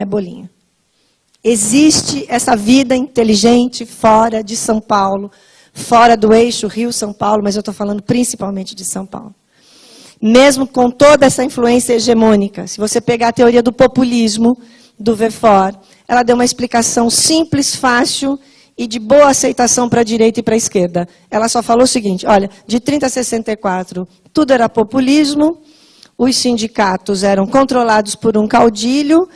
É bolinha. Existe essa vida inteligente fora de São Paulo, fora do eixo Rio-São Paulo, mas eu estou falando principalmente de São Paulo. Mesmo com toda essa influência hegemônica, se você pegar a teoria do populismo, do Verfort, ela deu uma explicação simples, fácil e de boa aceitação para a direita e para a esquerda. Ela só falou o seguinte, olha, de 30 a 64, tudo era populismo, os sindicatos eram controlados por um caudilho.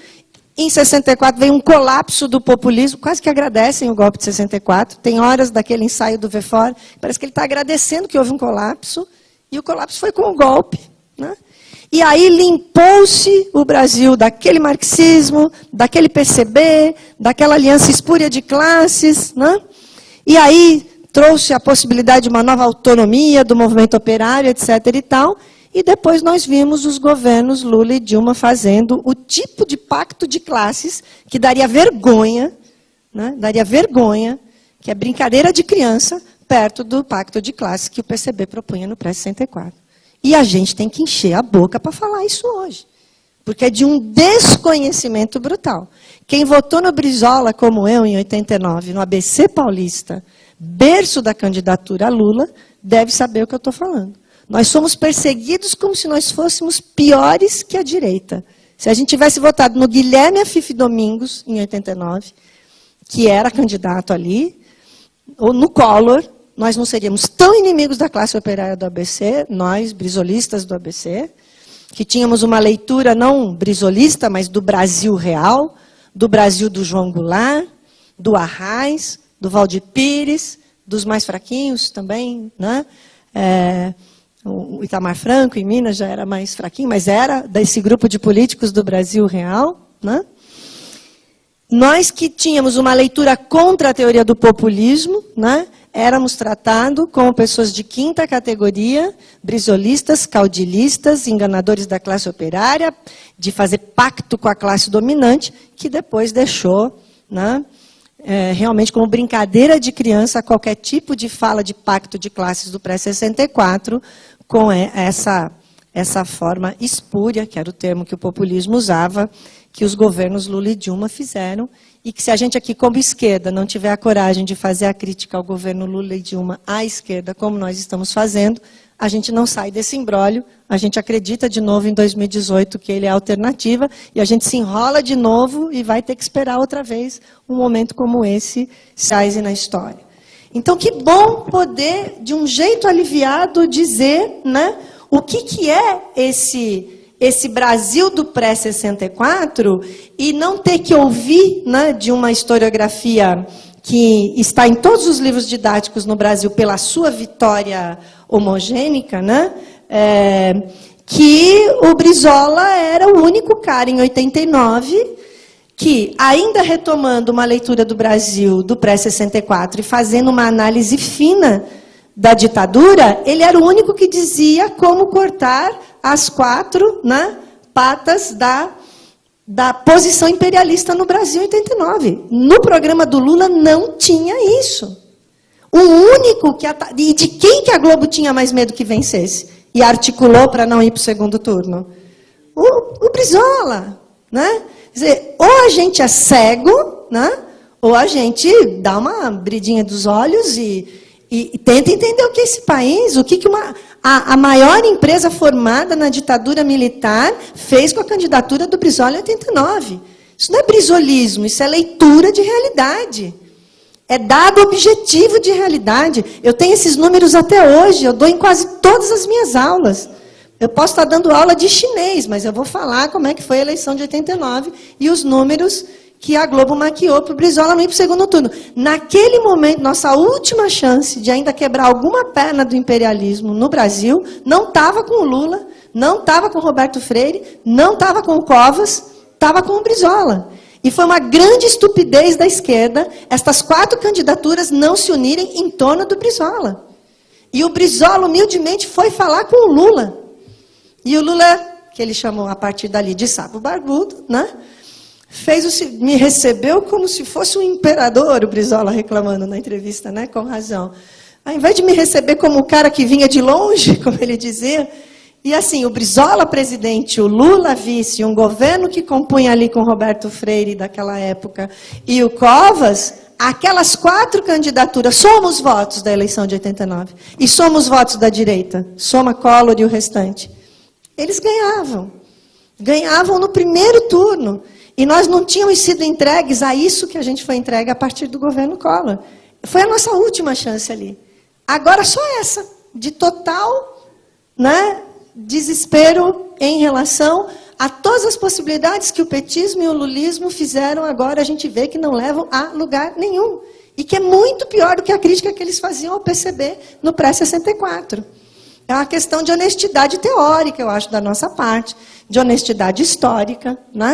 Em 64 veio um colapso do populismo, quase que agradecem o golpe de 64. Tem horas daquele ensaio do Verfort, parece que ele está agradecendo que houve um colapso, e o colapso foi com o golpe. Né? E aí limpou-se o Brasil daquele marxismo, daquele PCB, daquela aliança espúria de classes. Né? E aí trouxe a possibilidade de uma nova autonomia do movimento operário, etc. e tal. E depois nós vimos os governos Lula e Dilma fazendo o tipo de pacto de classes que daria vergonha, né? Daria vergonha, que é brincadeira de criança, perto do pacto de classes que o PCB propunha no pré-64. E a gente tem que encher a boca para falar isso hoje, porque é de um desconhecimento brutal. Quem votou no Brizola, como eu, em 89, no ABC Paulista, berço da candidatura a Lula, deve saber o que eu estou falando. Nós somos perseguidos como se nós fôssemos piores que a direita. Se a gente tivesse votado no Guilherme Afife Domingos, em 89, que era candidato ali, ou no Collor, nós não seríamos tão inimigos da classe operária do ABC, nós, brizolistas do ABC, que tínhamos uma leitura não brizolista, mas do Brasil real, do Brasil do João Goulart, do Arraes, do Valdir Pires, dos mais fraquinhos também, né? O Itamar Franco, em Minas, já era mais fraquinho, mas era desse grupo de políticos do Brasil real. Né? Nós que tínhamos uma leitura contra a teoria do populismo, né? Éramos tratados como pessoas de quinta categoria, brizolistas, caudilistas, enganadores da classe operária, de fazer pacto com a classe dominante, que depois deixou, né? Realmente como brincadeira de criança qualquer tipo de fala de pacto de classes do pré-64 com essa forma espúria, que era o termo que o populismo usava, que os governos Lula e Dilma fizeram, e que se a gente aqui, como esquerda, não tiver a coragem de fazer a crítica ao governo Lula e Dilma à esquerda, como nós estamos fazendo, a gente não sai desse imbróglio, a gente acredita de novo em 2018 que ele é a alternativa, e a gente se enrola de novo e vai ter que esperar outra vez um momento como esse saia na história. Então, que bom poder, de um jeito aliviado, dizer, né, o que é esse Brasil do pré-64 e não ter que ouvir, né, de uma historiografia que está em todos os livros didáticos no Brasil pela sua vitória homogênica, né? Que o Brizola era o único cara, em 89, que, ainda retomando uma leitura do Brasil do pré-64 e fazendo uma análise fina da ditadura, ele era o único que dizia como cortar as 4, né, patas da posição imperialista no Brasil em 89. No programa do Lula não tinha isso. O único que... E de quem que a Globo tinha mais medo que vencesse? E articulou para não ir para o segundo turno? O Brizola. Né? Quer dizer, ou a gente é cego, né? Ou a gente dá uma bridinha dos olhos e tenta entender o que é esse país, o que a maior empresa formada na ditadura militar fez com a candidatura do Brizola em 89. Isso não é brizolismo, isso é leitura de realidade. É dado objetivo de realidade. Eu tenho esses números até hoje, eu dou em quase todas as minhas aulas. Eu posso estar dando aula de chinês, mas eu vou falar como é que foi a eleição de 89 e os números que a Globo maquiou para o Brizola não ir para o segundo turno. Naquele momento, nossa última chance de ainda quebrar alguma perna do imperialismo no Brasil, não estava com o Lula, não estava com o Roberto Freire, não estava com o Covas, estava com o Brizola. E foi uma grande estupidez da esquerda estas 4 candidaturas não se unirem em torno do Brizola. E o Brizola, humildemente, foi falar com o Lula. E o Lula, que ele chamou a partir dali de sapo barbudo, né? Me recebeu como se fosse um imperador, o Brizola reclamando na entrevista, né? Com razão. Ao invés de me receber como o cara que vinha de longe, como ele dizia, E assim, o Brizola presidente, o Lula vice, um governo que compunha ali com Roberto Freire daquela época, e o Covas, aquelas 4 candidaturas, somos os votos da eleição de 89, e somos os votos da direita, soma Collor e o restante. Eles ganhavam. Ganhavam no primeiro turno. E nós não tínhamos sido entregues a isso que a gente foi entregue a partir do governo Collor. Foi a nossa última chance ali. Agora só essa, de total, né, desespero em relação a todas as possibilidades que o petismo e o lulismo fizeram agora, a gente vê que não levam a lugar nenhum. E que é muito pior do que a crítica que eles faziam ao PCB no pré-64. É uma questão de honestidade teórica, eu acho, da nossa parte, de honestidade histórica, né?